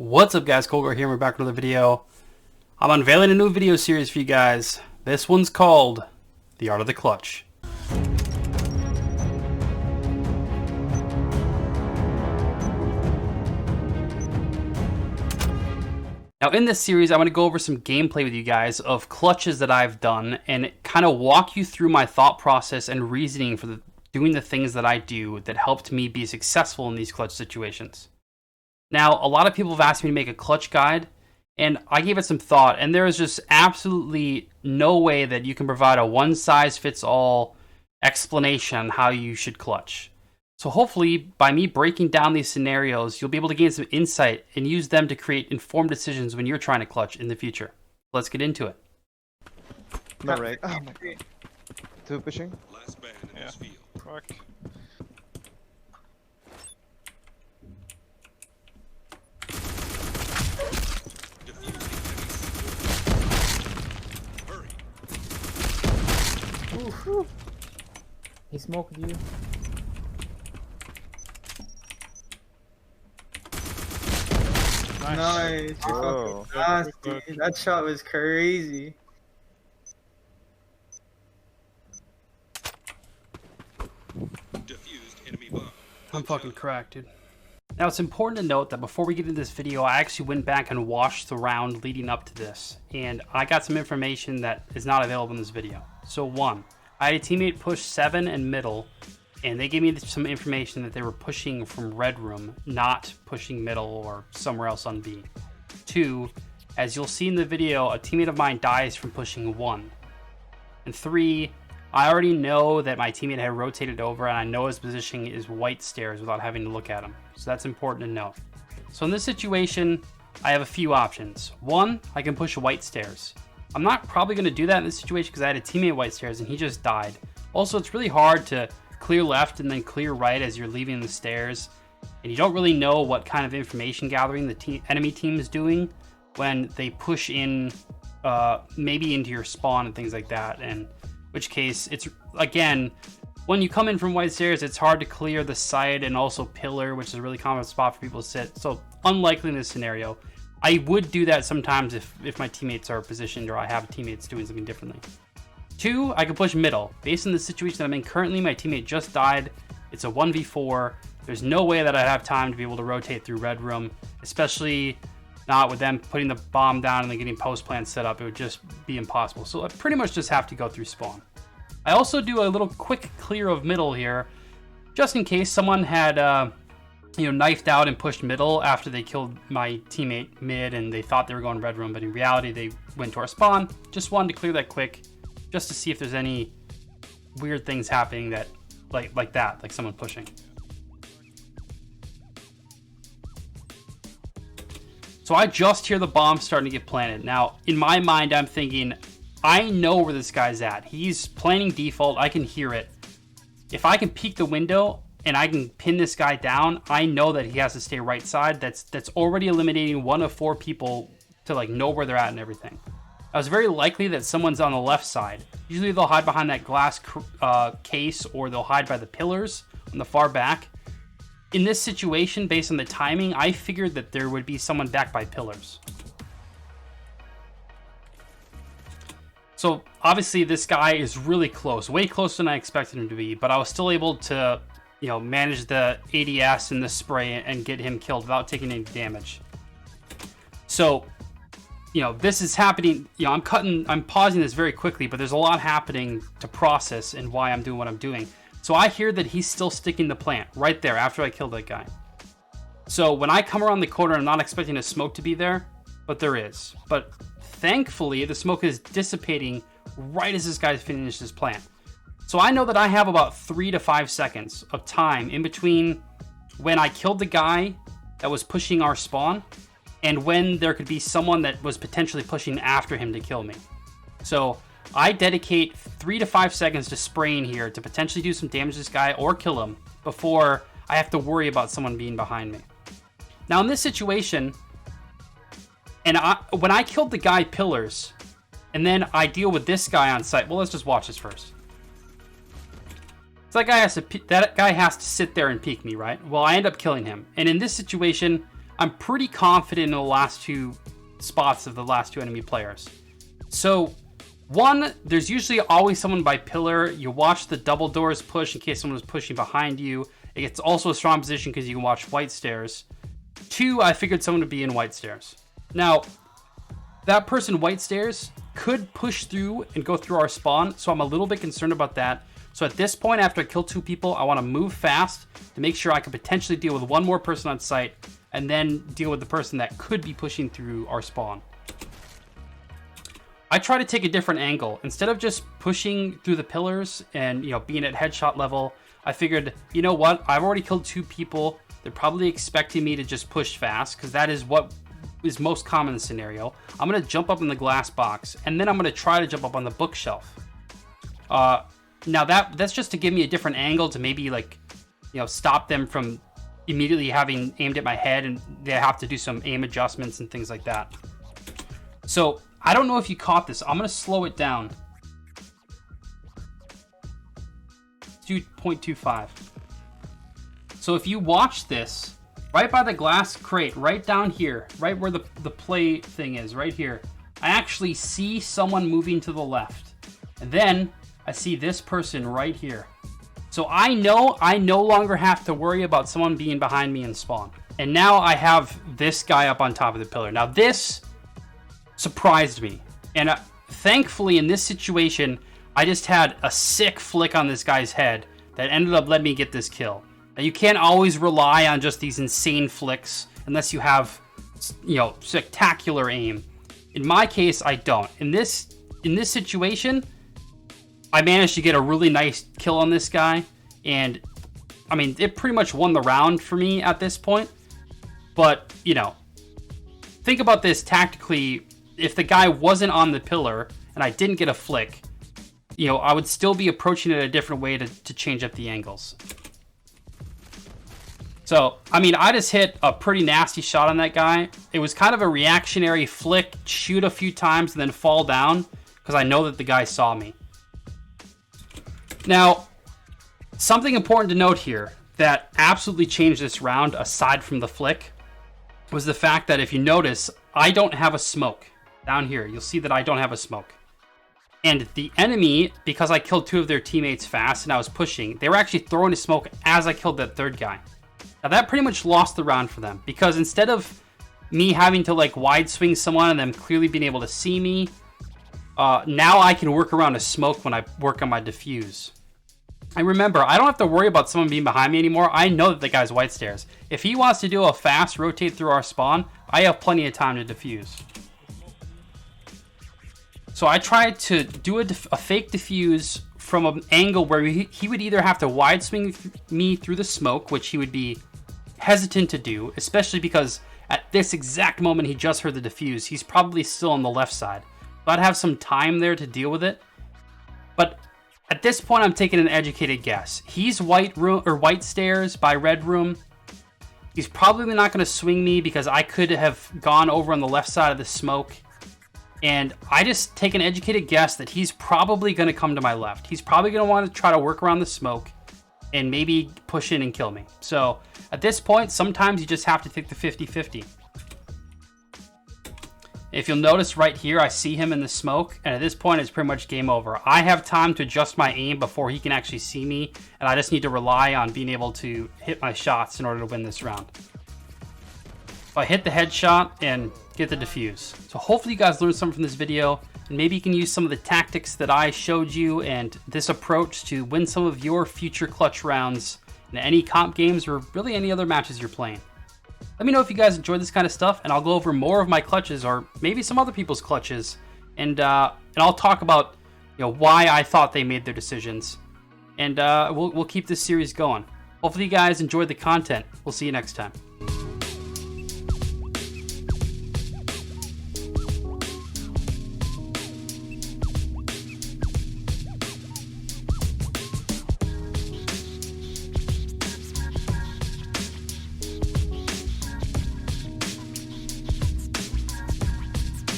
What's up guys, Colgar here, we're back with another video. I'm unveiling a new video series for you guys. This one's called The Art of the Clutch. Now in this series, I'm going to go over some gameplay with you guys of clutches that I've done and kind of walk you through my thought process and reasoning for doing the things that I do that helped me be successful in these clutch situations. Now, a lot of people have asked me to make a clutch guide, and I gave it some thought, and there is just absolutely no way that you can provide a one-size-fits-all explanation on how you should clutch. So hopefully, by me breaking down these scenarios, you'll be able to gain some insight and use them to create informed decisions when you're trying to clutch in the future. Let's get into it. No, right. Oh my god. Two pushing. Last man in this field. Correct. Hurry. Ooh. He smoked you. Nice. You Oh. fucking nasty. That shot was crazy. Diffused enemy bomb. I'm fucking cracked, dude. Now, it's important to note that before we get into this video, I actually went back and watched the round leading up to this, and I got some information that is not available in this video. So, one, I had a teammate push 7 and middle, and they gave me some information that they were pushing from red room, not pushing middle or somewhere else on B. 2, as you'll see in the video, a teammate of mine dies from pushing 1. And 3, I already know that my teammate had rotated over, and I know his position is white stairs without having to look at him. So that's important to know. So in this situation, I have a few options. 1, I can push white stairs. I'm not probably going to do that in this situation because I had a teammate white stairs and he just died. Also, it's really hard to clear left and then clear right as you're leaving the stairs. And you don't really know what kind of information gathering the enemy team is doing when they push in maybe into your spawn and things like that. And which case, it's, again, when you come in from white stairs, it's hard to clear the side and also pillar, which is a really common spot for people to sit. So unlikely in this scenario. I would do that sometimes if my teammates are positioned or I have teammates doing something differently. 2, I can push middle. Based on the situation that I'm in currently, my teammate just died. It's a 1v4. There's no way that I'd have time to be able to rotate through red room, especially not with them putting the bomb down and then getting post plant set up. It would just be impossible. So I pretty much just have to go through spawn. I also do a little quick clear of middle here, just in case someone had knifed out and pushed middle after they killed my teammate mid and they thought they were going red room, but in reality they went to our spawn. Just wanted to clear that quick, just to see if there's any weird things happening that like someone pushing. So I just hear the bomb starting to get planted. Now, in my mind, I'm thinking, I know where this guy's at. He's planning default. I can hear it. If I can peek the window and I can pin this guy down, I know that he has to stay right side. That's already eliminating 1 of 4 people to like know where they're at and everything. It was very likely that someone's on the left side. Usually they'll hide behind that glass case or they'll hide by the pillars on the far back. In this situation, based on the timing, I figured that there would be someone back by pillars. So obviously this guy is really close, way closer than I expected him to be, but I was still able to, manage the ADS and the spray and get him killed without taking any damage. So, this is happening. I'm pausing this very quickly, but there's a lot happening to process and why I'm doing what I'm doing. So I hear that he's still sticking the plant right there after I killed that guy. So when I come around the corner, I'm not expecting a smoke to be there, but there is. But thankfully, the smoke is dissipating right as this guy finishes his plant. So I know that I have about 3 to 5 seconds of time in between when I killed the guy that was pushing our spawn and when there could be someone that was potentially pushing after him to kill me. So I dedicate 3 to 5 seconds to spraying here to potentially do some damage to this guy or kill him before I have to worry about someone being behind me. Now in this situation, when I killed the guy pillars, and then I deal with this guy on site. Well, let's just watch this first. So that guy has to sit there and peek me, right? Well, I end up killing him. And in this situation, I'm pretty confident in the last two spots of the last two enemy players. So, one, there's usually always someone by pillar. You watch the double doors push in case someone was pushing behind you. It's also a strong position because you can watch white stairs. Two, I figured someone would be in white stairs. Now, that person white stairs could push through and go through our spawn, so I'm a little bit concerned about that. So at this point, after I kill two people, I want to move fast to make sure I can potentially deal with one more person on site and then deal with the person that could be pushing through our spawn. I try to take a different angle. Instead of just pushing through the pillars and, you know, being at headshot level, I figured, you know what? I've already killed two people. They're probably expecting me to just push fast because that is what is most common in the scenario. I'm going to jump up in the glass box and then I'm going to try to jump up on the bookshelf. Now that's just to give me a different angle to maybe, like, you know, stop them from immediately having aimed at my head and they have to do some aim adjustments and things like that. So I don't know if you caught this. I'm going to slow it down. 2.25. So if you watch this, right by the glass crate, right down here, right where the play thing is, right here, I actually see someone moving to the left. And then I see this person right here. So I know I no longer have to worry about someone being behind me in spawn. And now I have this guy up on top of the pillar. Now this surprised me. And thankfully in this situation, I just had a sick flick on this guy's head that ended up letting me get this kill. Now you can't always rely on just these insane flicks unless you have, you know, spectacular aim. In my case, I don't. In this situation, I managed to get a really nice kill on this guy, and I mean, it pretty much won the round for me at this point. But, you know, think about this tactically. If the guy wasn't on the pillar and I didn't get a flick, you know, I would still be approaching it a different way to change up the angles. So, I mean, I just hit a pretty nasty shot on that guy. It was kind of a reactionary flick, shoot a few times and then fall down because I know that the guy saw me. Now, something important to note here that absolutely changed this round, aside from the flick, was the fact that if you notice, I don't have a smoke. Down here, you'll see that I don't have a smoke. And the enemy, because I killed two of their teammates fast and I was pushing, they were actually throwing a smoke as I killed that third guy. Now that pretty much lost the round for them, because instead of me having to like wide swing someone and them clearly being able to see me, now I can work around a smoke when I work on my defuse. And remember, I don't have to worry about someone being behind me anymore. I know that the guy's white stairs. If he wants to do a fast rotate through our spawn, I have plenty of time to defuse. So I tried to do a fake defuse from an angle where he would either have to wide swing me through the smoke, which he would be hesitant to do, especially because at this exact moment he just heard the defuse. He's probably still on the left side. So I'd have some time there to deal with it. But at this point, I'm taking an educated guess. He's white room or white stairs by red room. He's probably not going to swing me because I could have gone over on the left side of the smoke. And I just take an educated guess that he's probably going to come to my left. He's probably going to want to try to work around the smoke and maybe push in and kill me. So at this point, sometimes you just have to take the 50-50. If you'll notice right here, I see him in the smoke, and at this point, it's pretty much game over. I have time to adjust my aim before he can actually see me, and I just need to rely on being able to hit my shots in order to win this round. So I hit the headshot and get the defuse. So hopefully you guys learned something from this video, and maybe you can use some of the tactics that I showed you and this approach to win some of your future clutch rounds in any comp games or really any other matches you're playing. Let me know if you guys enjoyed this kind of stuff, and I'll go over more of my clutches or maybe some other people's clutches, and I'll talk about, you know, why I thought they made their decisions, and we'll keep this series going. Hopefully you guys enjoyed the content. We'll see you next time.